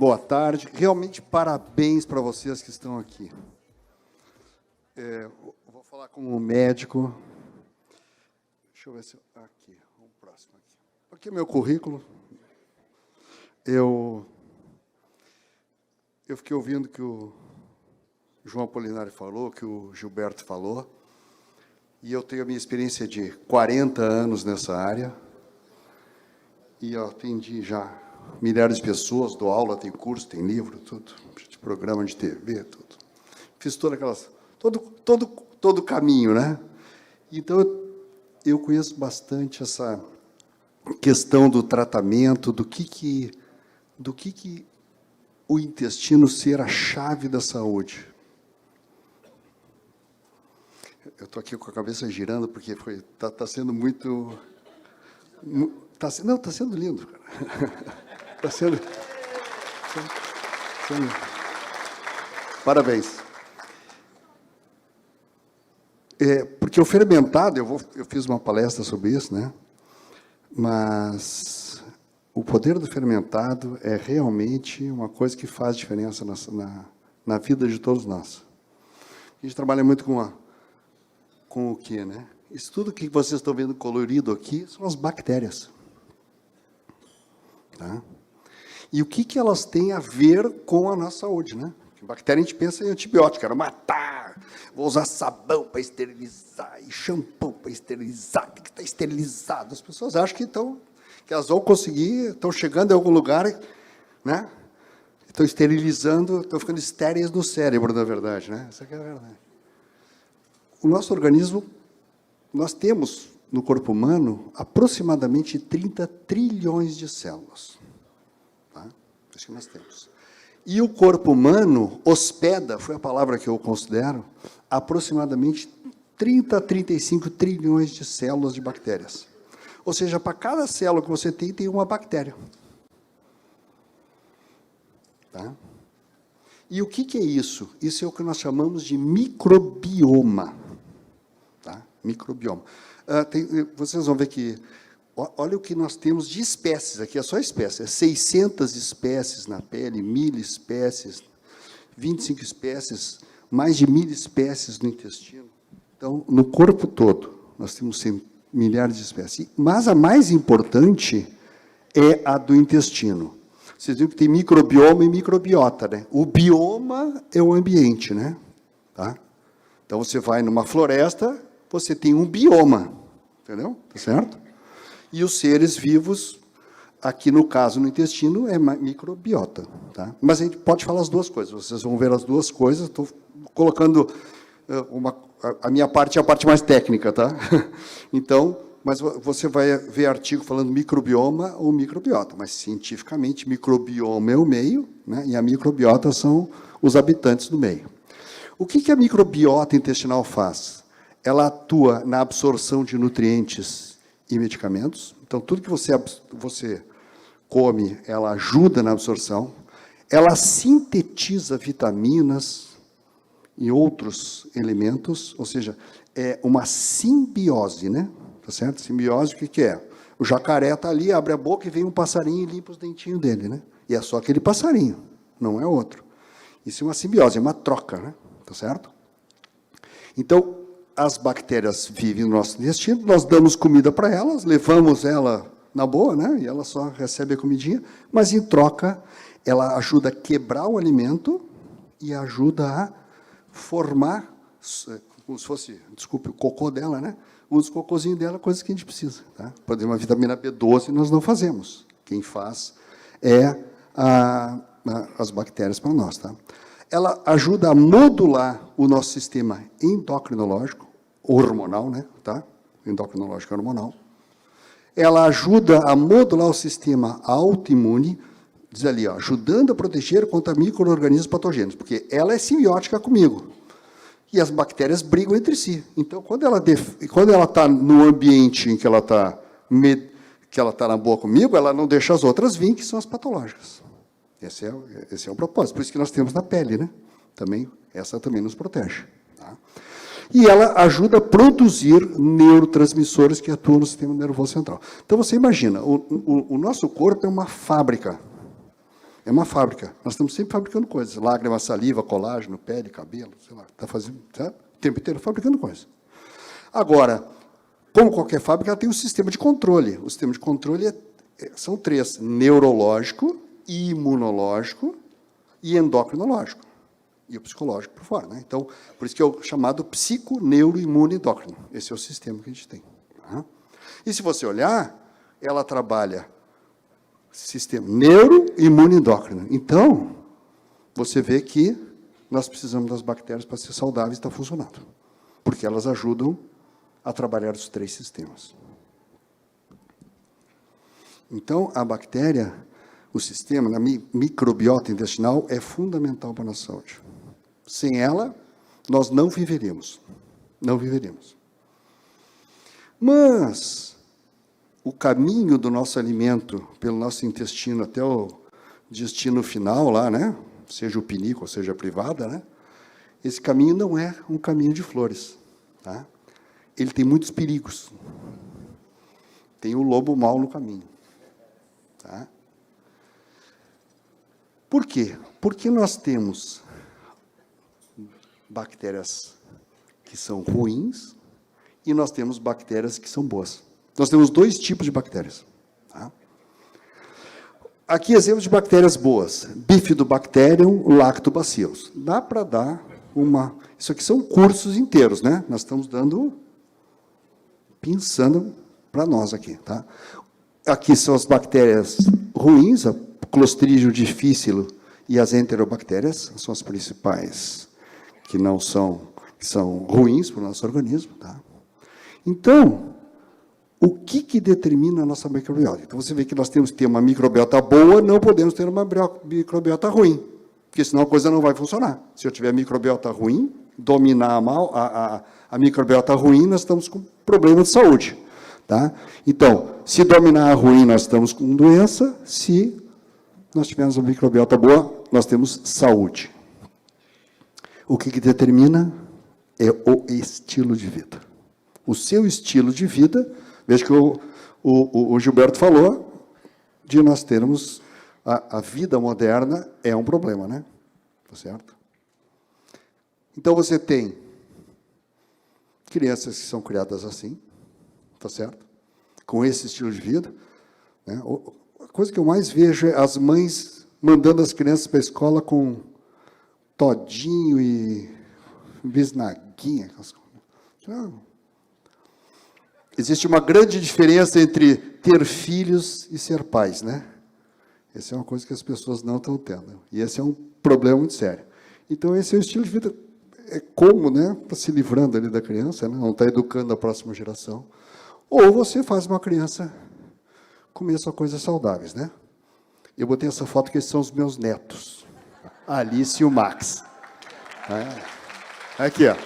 Boa tarde. Realmente, parabéns para vocês que estão aqui. Vou falar como médico. Deixa eu ver se... Aqui, o próximo. Aqui é meu currículo. Eu fiquei ouvindo que o João Apolinário falou, que o Gilberto falou, e eu tenho a minha experiência de 40 anos nessa área, e eu atendi já milhares de pessoas, dou aula, tem curso, tem livro, tudo, programa de TV, tudo. Fiz todas aquelas... Todo o caminho, né? Então, eu conheço bastante essa questão do tratamento, do que o intestino ser a chave da saúde. Eu estou aqui com a cabeça girando, porque está sendo muito... Está sendo lindo, cara. Está sendo... Parabéns. Porque o fermentado, eu fiz uma palestra sobre isso, né? Mas o poder do fermentado é realmente uma coisa que faz diferença na vida de todos nós. A gente trabalha muito com o quê, né? Isso tudo que vocês estão vendo colorido aqui são as bactérias. Tá? E o que elas têm a ver com a nossa saúde, né? Porque bactéria a gente pensa em antibiótico, quero matar, vou usar sabão para esterilizar, e shampoo para esterilizar, tem que estar esterilizado. As pessoas acham que elas vão conseguir, estão chegando em algum lugar, né? Estão esterilizando, estão ficando estéreis no cérebro, na verdade, né? Essa aqui é a verdade. O nosso organismo, nós temos no corpo humano aproximadamente 30 trilhões de células. Tá? Isso que nós temos. E o corpo humano hospeda, foi a palavra que eu considero, aproximadamente 30 a 35 trilhões de células de bactérias. Ou seja, para cada célula que você tem uma bactéria. Tá? E o que é isso? Isso é o que nós chamamos de microbioma. Tá? Microbioma. Vocês vão ver que... Olha o que nós temos de espécies. Aqui é só espécie. 600 espécies na pele, 1.000 espécies, 25 espécies, mais de 1.000 espécies no intestino. Então, no corpo todo, nós temos milhares de espécies. Mas a mais importante é a do intestino. Vocês viram que tem microbioma e microbiota, né? O bioma é o ambiente, né? Tá? Então, você vai numa floresta, você tem um bioma, entendeu? Tá certo? E os seres vivos, aqui no caso, no intestino, é microbiota. Tá? Mas a gente pode falar as duas coisas. Vocês vão ver as duas coisas. Estou colocando a minha parte, é a parte mais técnica. Tá? Então, mas você vai ver artigo falando microbioma ou microbiota. Mas, cientificamente, microbioma é o meio, né? E a microbiota são os habitantes do meio. O que a microbiota intestinal faz? Ela atua na absorção de nutrientes e medicamentos. Então, tudo que você come, ela ajuda na absorção. Ela sintetiza vitaminas e outros elementos, ou seja, é uma simbiose, né? Tá certo? Simbiose, o que é? O jacaré está ali, abre a boca e vem um passarinho e limpa os dentinhos dele, né? E é só aquele passarinho, não é outro. Isso é uma simbiose, é uma troca, né? Tá certo? Então, as bactérias vivem no nosso intestino, nós damos comida para elas, levamos ela na boa, né? E ela só recebe a comidinha, mas, em troca, ela ajuda a quebrar o alimento e ajuda a formar, como se fosse, desculpe, o cocô dela, né? Usa o cocôzinho dela, coisas que a gente precisa. Tá? Por exemplo, a vitamina B12 nós não fazemos. Quem faz é as bactérias para nós. Tá? Ela ajuda a modular o nosso sistema endocrinológico, hormonal, né? Tá? Endocrinológico hormonal. Ela ajuda a modular o sistema autoimune, diz ali, ó, ajudando a proteger contra micro-organismos patogênicos, porque ela é simbiótica comigo. E as bactérias brigam entre si. Então, quando ela está no ambiente em que ela está na boa comigo, ela não deixa as outras vir, que são as patológicas. Esse é o propósito. Por isso que nós temos na pele, né? Essa também nos protege. Tá? E ela ajuda a produzir neurotransmissores que atuam no sistema nervoso central. Então, você imagina, o nosso corpo é uma fábrica. É uma fábrica. Nós estamos sempre fabricando coisas. Lágrima, saliva, colágeno, pele, cabelo, sei lá. Está fazendo, sabe? O tempo inteiro fabricando coisas. Agora, como qualquer fábrica, ela tem um sistema de controle. O sistema de controle são 3. Neurológico, imunológico e endocrinológico. E o psicológico por fora. Né? Então, por isso que é o chamado psico, neuro, imune, endócrino. Esse é o sistema que a gente tem. Tá? E se você olhar, ela trabalha sistema neuro, imune, endócrino. Então, você vê que nós precisamos das bactérias para ser saudáveis e estar funcionando. Porque elas ajudam a trabalhar os 3 sistemas. Então, a bactéria, o sistema, a microbiota intestinal, é fundamental para a nossa saúde. Sem ela, nós não viveríamos. Não viveríamos. Mas o caminho do nosso alimento pelo nosso intestino até o destino final lá, né? Seja o pinículo, seja a privada, né? Esse caminho não é um caminho de flores, tá? Ele tem muitos perigos. Tem o lobo mau no caminho, tá? Por quê? Porque nós temos bactérias que são ruins e nós temos bactérias que são boas. Nós temos 2 tipos de bactérias. Tá? Aqui, exemplos de bactérias boas. Bifidobacterium, lactobacillus. Dá para dar uma... Isso aqui são cursos inteiros, né? Nós estamos pensando para nós aqui. Tá? Aqui são as bactérias ruins, a Clostridium difficile e as enterobactérias, são as principais que são ruins para o nosso organismo. Tá? Então, o que determina a nossa microbiota? Então, você vê que nós temos que ter uma microbiota boa, não podemos ter uma microbiota ruim, porque senão a coisa não vai funcionar. Se eu tiver microbiota ruim, dominar mal a microbiota ruim, nós estamos com problema de saúde. Tá? Então, se dominar a ruim, nós estamos com doença, se nós tivermos uma microbiota boa, nós temos saúde. O que determina é o estilo de vida. O seu estilo de vida, veja que o Gilberto falou, de nós termos a vida moderna é um problema, né? Tá certo? Então, você tem crianças que são criadas assim, tá certo? Com esse estilo de vida. Né? A coisa que eu mais vejo é as mães mandando as crianças para a escola com todinho e bisnaguinha. Existe uma grande diferença entre ter filhos e ser pais, né? Essa é uma coisa que as pessoas não estão tendo. E esse é um problema muito sério. Então, esse é o estilo de vida. É como, né? Para se livrando ali da criança, né? Não está educando a próxima geração. Ou você faz uma criança comer só coisas saudáveis, né? Eu botei essa foto que esses são os meus netos. A Alice e o Max. Aqui, ó.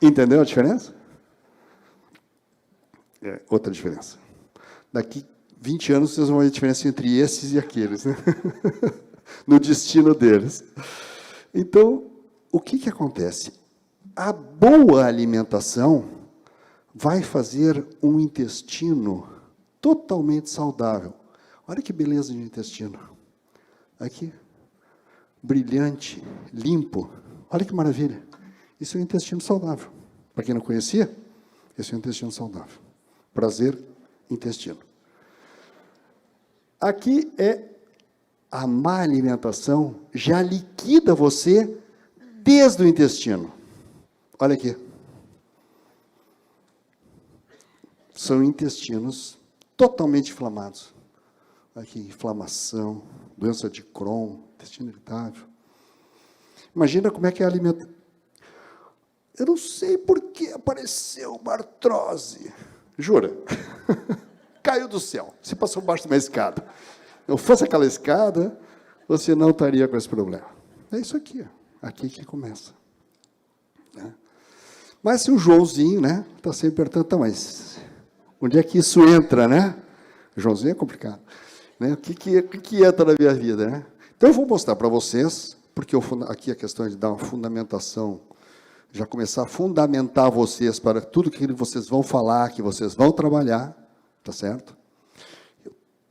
Entendeu a diferença? Outra diferença. Daqui 20 anos, vocês vão ver a diferença entre esses e aqueles, né? No destino deles. Então, o que acontece? A boa alimentação vai fazer um intestino totalmente saudável. Olha que beleza de intestino. Aqui, brilhante, limpo. Olha que maravilha. Isso é um intestino saudável. Para quem não conhecia, esse é um intestino saudável. Prazer, intestino. Aqui é a má alimentação, já liquida você desde o intestino. Olha aqui. São intestinos totalmente inflamados. Aqui, inflamação, doença de Crohn, intestino irritável. Imagina como é que é a alimentação. Eu não sei por que apareceu uma artrose. Jura? Caiu do céu. Você passou embaixo de uma escada. Não fosse aquela escada, você não estaria com esse problema. É isso aqui. Aqui que começa. Né? Mas se o Joãozinho, né, está sempre perguntando, tá, mas onde é que isso entra, né? O Joãozinho é complicado. Né? O que entra na minha vida, né? Então, eu vou mostrar para vocês, porque aqui a questão de dar uma fundamentação, já começar a fundamentar vocês para tudo que vocês vão falar, que vocês vão trabalhar, tá certo?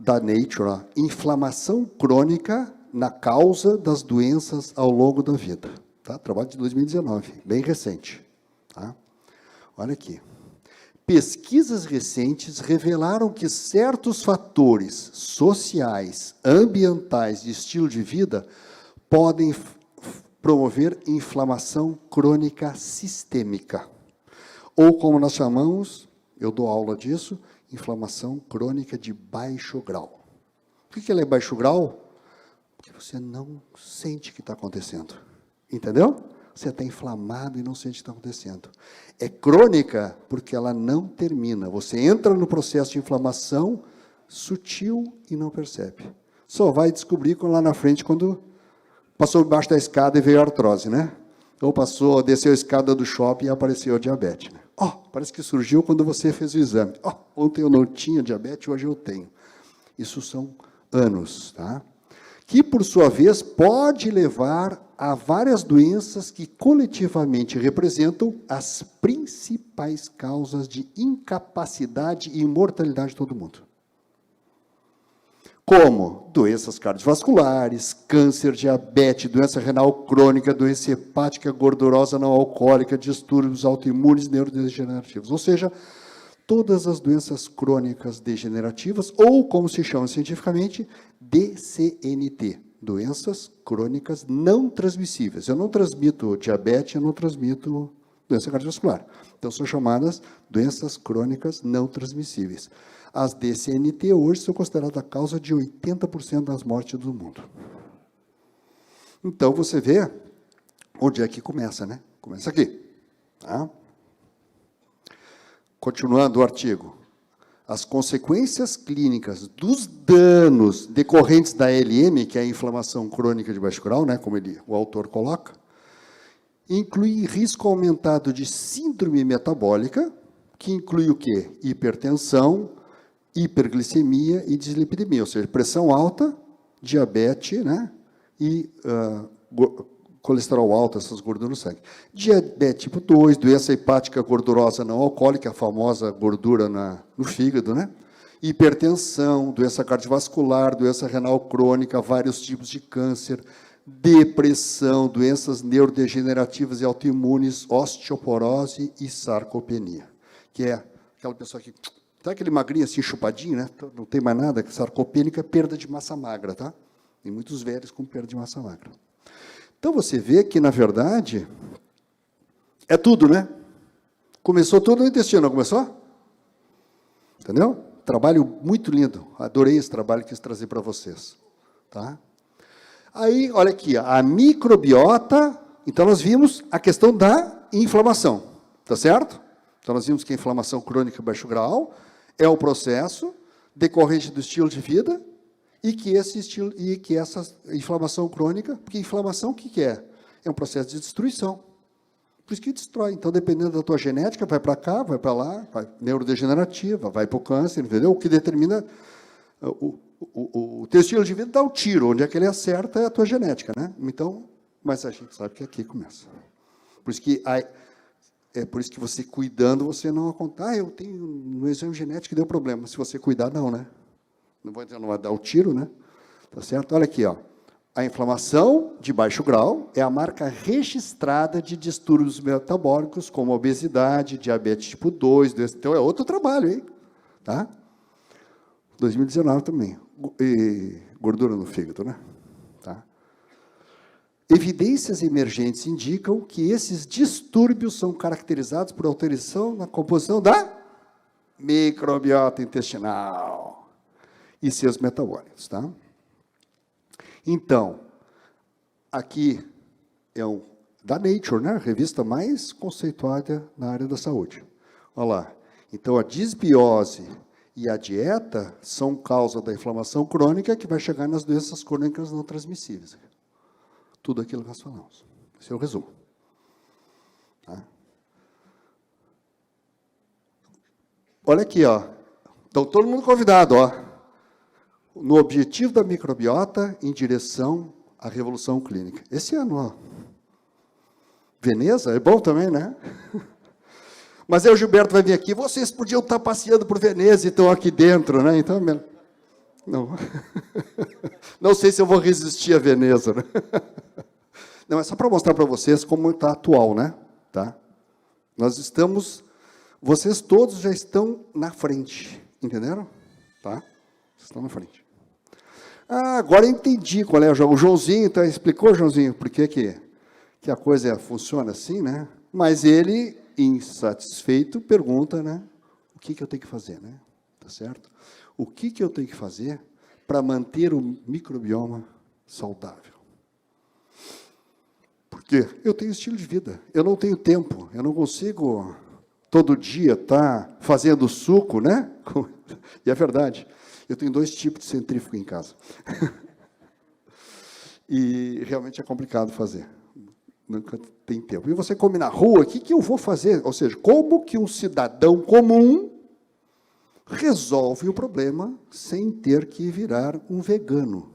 da Nature, ó, inflamação crônica na causa das doenças ao longo da vida. Tá? Trabalho de 2019, bem recente. Tá? Olha aqui. Pesquisas recentes revelaram que certos fatores sociais, ambientais e estilo de vida podem promover inflamação crônica sistêmica. Ou, como nós chamamos, eu dou aula disso, inflamação crônica de baixo grau. Por que ela é baixo grau? Porque você não sente o que está acontecendo. Entendeu? Você está inflamado e não sente o que está acontecendo. É crônica porque ela não termina. Você entra no processo de inflamação sutil e não percebe. Só vai descobrir lá na frente quando passou debaixo da escada e veio a artrose, né? Ou desceu a escada do shopping e apareceu a diabetes. Né? Parece que surgiu quando você fez o exame. Ontem eu não tinha diabetes, hoje eu tenho. Isso são anos, tá? Que, por sua vez, pode levar a várias doenças que coletivamente representam as principais causas de incapacidade e imortalidade de todo mundo. Como doenças cardiovasculares, câncer, diabetes, doença renal crônica, doença hepática gordurosa não alcoólica, distúrbios autoimunes neurodegenerativos. Ou seja, todas as doenças crônicas degenerativas, ou como se chama cientificamente, DCNT, doenças crônicas não transmissíveis. Eu não transmito diabetes, eu não transmito doença cardiovascular. Então, são chamadas doenças crônicas não transmissíveis. As DCNT hoje são consideradas a causa de 80% das mortes do mundo. Então, você vê onde é que começa, né? Começa aqui. Tá? Continuando o artigo. As consequências clínicas dos danos decorrentes da LM, que é a inflamação crônica de baixo grau, né, como o autor coloca, inclui risco aumentado de síndrome metabólica, que inclui o quê? Hipertensão, hiperglicemia e dislipidemia, ou seja, pressão alta, diabetes, né, e colesterol alto, essas gorduras no sangue. Diabetes tipo 2, doença hepática gordurosa não alcoólica, a famosa gordura no fígado, né? Hipertensão, doença cardiovascular, doença renal crônica, vários tipos de câncer, depressão, doenças neurodegenerativas e autoimunes, osteoporose e sarcopenia, que é aquela pessoa que tá aquele magrinho assim, chupadinho, né? Não tem mais nada, sarcopênica é perda de massa magra, tá? Tem muitos velhos com perda de massa magra. Então, você vê que, na verdade, é tudo, né? Começou tudo no intestino, não começou? Entendeu? Trabalho muito lindo. Adorei esse trabalho que quis trazer para vocês. Tá? Aí, olha aqui, a microbiota. Então, nós vimos a questão da inflamação. Tá certo? Então, nós vimos que a inflamação crônica de baixo grau é um processo decorrente do estilo de vida, e que essa inflamação crônica, porque inflamação o que é? É um processo de destruição. Por isso que destrói. Então, dependendo da tua genética, vai para cá, vai para lá, vai neurodegenerativa, vai para o câncer, entendeu? O que determina o teu estilo de vida dá o tiro, onde é que ele acerta é a tua genética, né? Então, mas a gente sabe que aqui começa. Por isso que é por isso que você cuidando, você não acontece. Eu tenho no exame genético que deu problema. Se você cuidar, não, né? Não vai dar o tiro, né? Tá certo? Olha aqui, ó. A inflamação de baixo grau é a marca registrada de distúrbios metabólicos, como obesidade, diabetes tipo 2, então é outro trabalho, hein? Tá? 2019 também. E gordura no fígado, né? Tá? Evidências emergentes indicam que esses distúrbios são caracterizados por alteração na composição da microbiota intestinal e seus metabólitos, tá? Então, aqui é da Nature, né? A revista mais conceituada na área da saúde. Olha lá. Então, a disbiose e a dieta são causa da inflamação crônica que vai chegar nas doenças crônicas não transmissíveis. Tudo aquilo que nós falamos. Esse é o resumo. Tá? Olha aqui, ó. Então, todo mundo convidado, ó. No objetivo da microbiota em direção à revolução clínica. Esse ano, ó. Veneza é bom também, né? Mas aí o Gilberto vai vir aqui, vocês podiam estar passeando por Veneza e estão aqui dentro, né? Então, Não. Não sei se eu vou resistir a Veneza, né? Não, é só para mostrar para vocês como está atual, né? Tá? Nós estamos, vocês todos já estão na frente, entenderam? Tá? Vocês estão na frente. Ah, agora eu entendi qual é o jogo. O Joãozinho, então, explicou, Joãozinho, por que a coisa funciona assim, né? Mas ele, insatisfeito, pergunta, né? O que eu tenho que fazer, né? Tá certo? O que eu tenho que fazer para manter o microbioma saudável? Porque eu tenho estilo de vida, eu não tenho tempo, eu não consigo todo dia estar fazendo suco, né? E é verdade, eu tenho 2 tipos de centrífugo em casa. E realmente é complicado fazer, nunca tem tempo. E você come na rua, o que eu vou fazer? Ou seja, como que um cidadão comum resolve o problema sem ter que virar um vegano,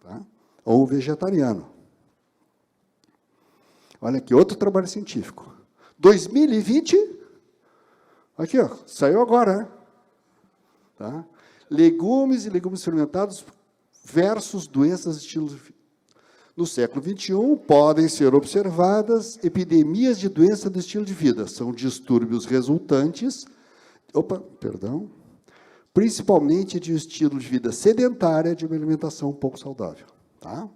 tá? Ou um vegetariano. Olha aqui, outro trabalho científico. 2020, aqui, ó, saiu agora, né? Tá? Legumes e legumes fermentados versus doenças de estilo de vida. No século XXI, podem ser observadas epidemias de doença do estilo de vida. São distúrbios resultantes, principalmente de um estilo de vida sedentária, de uma alimentação pouco saudável. Tá?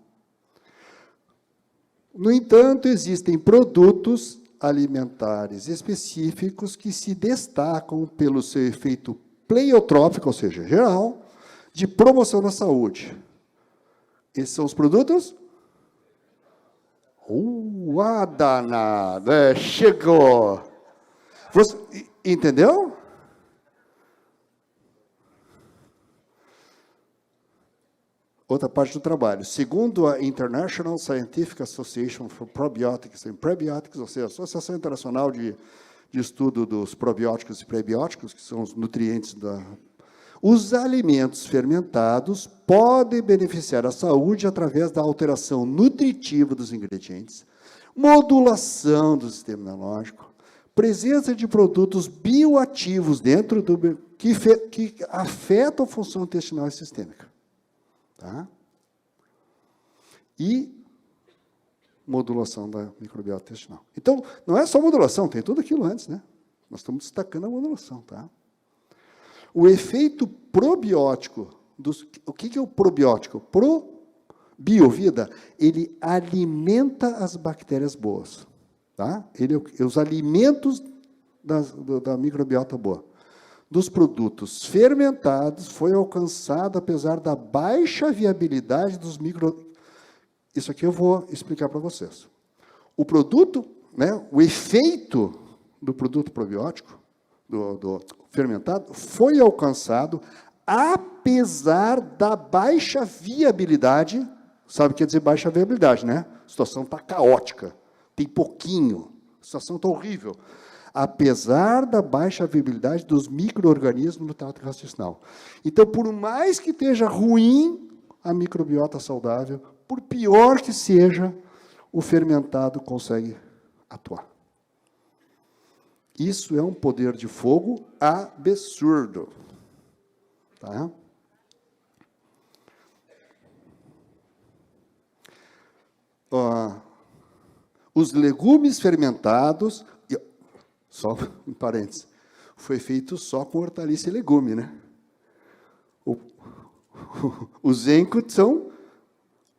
No entanto, existem produtos alimentares específicos que se destacam pelo seu efeito pleiotrópico, ou seja, geral, de promoção da saúde. Esses são os produtos? Danada, chegou! Você, entendeu? Outra parte do trabalho. Segundo a International Scientific Association for Probiotics and Prebiotics, ou seja, a Associação Internacional de Estudo dos Probióticos e Prebióticos, que são os nutrientes os alimentos fermentados podem beneficiar a saúde através da alteração nutritiva dos ingredientes, modulação do sistema imunológico, presença de produtos bioativos dentro que afetam a função intestinal e sistêmica. Tá? E modulação da microbiota intestinal. Então, não é só modulação, tem tudo aquilo antes, né? Nós estamos destacando a modulação, tá? O efeito probiótico, o que é o probiótico? Biovida, ele alimenta as bactérias boas, tá? Os alimentos da microbiota boa. Dos produtos fermentados foi alcançado apesar da baixa viabilidade dos Isso aqui eu vou explicar para vocês. O produto, né, o efeito do produto probiótico, do fermentado, foi alcançado apesar da baixa viabilidade. Sabe o que quer dizer baixa viabilidade, né? A situação está caótica, tem pouquinho, a situação está horrível. Apesar da baixa viabilidade dos micro-organismos no trato intestinal. Então, por mais que esteja ruim a microbiota saudável, por pior que seja, o fermentado consegue atuar. Isso é um poder de fogo absurdo. Tá? Os legumes fermentados... Só um parênteses, foi feito só com hortaliça e legume, né? Os Zenco são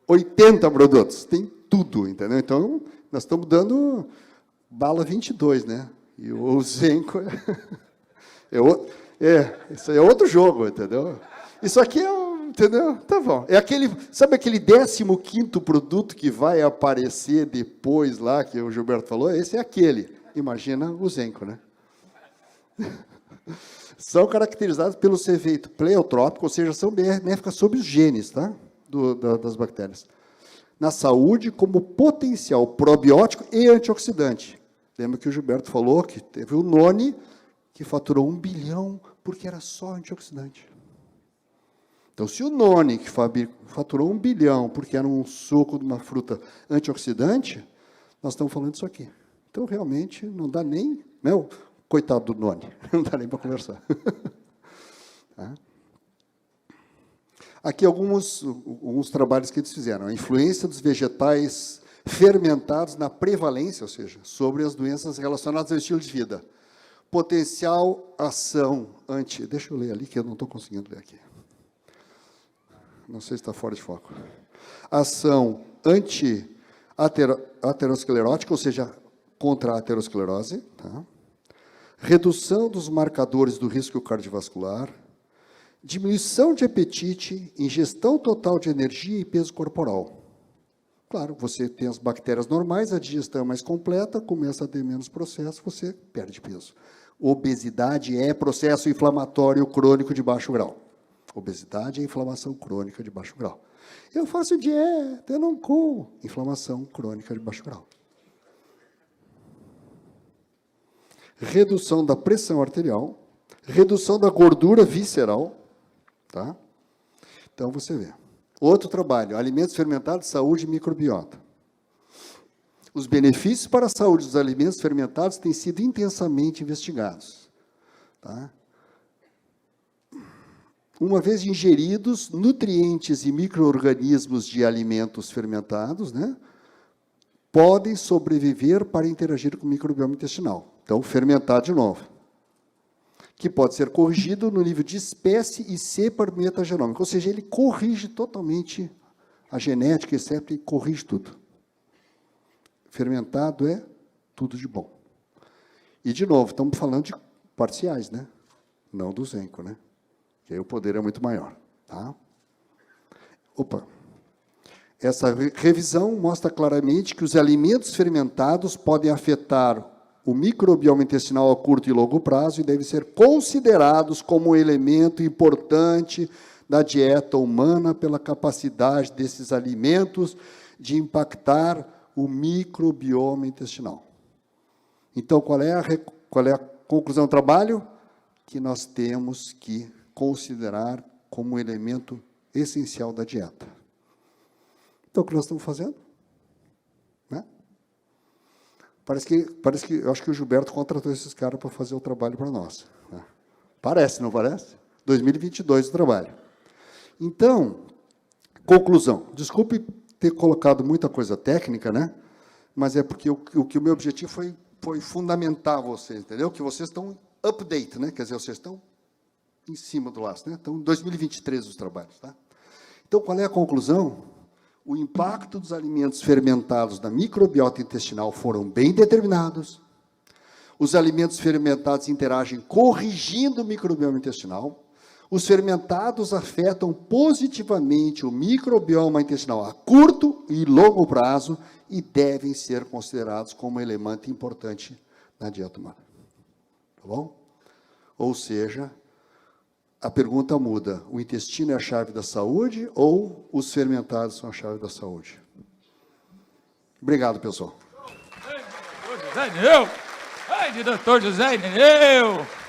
80 produtos, tem tudo, entendeu? Então, nós estamos dando bala 22, né? E o Zenco isso aí é outro jogo, entendeu? Isso aqui entendeu? Tá bom. É sabe aquele 15º produto que vai aparecer depois lá, que o Gilberto falou? Esse é aquele. Imagina o Zenco, né? São caracterizados pelo seu efeito pleiotrópico, ou seja, são benéficas sobre os genes, tá? Das bactérias. Na saúde, como potencial probiótico e antioxidante. Lembra que o Gilberto falou que teve o Noni, que faturou 1 bilhão, porque era só antioxidante. Então, se o Noni, que faturou 1 bilhão, porque era um suco de uma fruta antioxidante, nós estamos falando disso aqui. Então, realmente, não dá nem... Né, coitado do Noni, não dá nem para conversar. Tá? Aqui alguns trabalhos que eles fizeram. A influência dos vegetais fermentados na prevalência, ou seja, sobre as doenças relacionadas ao estilo de vida. Potencial ação anti... Deixa eu ler ali, que eu não estou conseguindo ler aqui. Não sei se está fora de foco. Ação anti-aterosclerótica, ou seja, contra a aterosclerose. Tá? Redução dos marcadores do risco cardiovascular. Diminuição de apetite, ingestão total de energia e peso corporal. Claro, você tem as bactérias normais, a digestão é mais completa, começa a ter menos processo, você perde peso. Obesidade é processo inflamatório crônico de baixo grau. Obesidade é inflamação crônica de baixo grau. Eu faço dieta, eu não como. Inflamação crônica de baixo grau. Redução da pressão arterial, redução da gordura visceral. Tá? Então, você vê. Outro trabalho, alimentos fermentados, saúde e microbiota. Os benefícios para a saúde dos alimentos fermentados têm sido intensamente investigados. Tá? Uma vez ingeridos, nutrientes e micro-organismos de alimentos fermentados, né, podem sobreviver para interagir com o microbioma intestinal. Então, fermentar de novo. Que pode ser corrigido no nível de espécie e cepa metagenômica. Ou seja, ele corrige totalmente a genética, exceto e corrige tudo. Fermentado é tudo de bom. E, de novo, estamos falando de parciais, né? Não do Zenco, né? Que aí o poder é muito maior. Tá? Opa! Essa revisão mostra claramente que os alimentos fermentados podem afetar o microbioma intestinal a curto e longo prazo e devem ser considerados como um elemento importante da dieta humana pela capacidade desses alimentos de impactar o microbioma intestinal. Então, qual é a conclusão do trabalho? Que nós temos que considerar como um elemento essencial da dieta. Então, o que nós estamos fazendo? Né? Parece que, eu acho que o Gilberto contratou esses caras para fazer o trabalho para nós. Né? Parece, não parece? 2022 o trabalho. Então, conclusão. Desculpe ter colocado muita coisa técnica, né? Mas é porque o meu objetivo foi fundamentar vocês, entendeu? Que vocês estão update, né? Quer dizer, vocês estão em cima do laço, né? Então, 2023 os trabalhos, tá? Então, qual é a conclusão? O impacto dos alimentos fermentados na microbiota intestinal foram bem determinados. Os alimentos fermentados interagem corrigindo o microbioma intestinal. Os fermentados afetam positivamente o microbioma intestinal a curto e longo prazo e devem ser considerados como elemento importante na dieta humana. Tá bom? Ou seja, a pergunta muda. O intestino é a chave da saúde ou os fermentados são a chave da saúde? Obrigado, pessoal. Doutor José Irineu!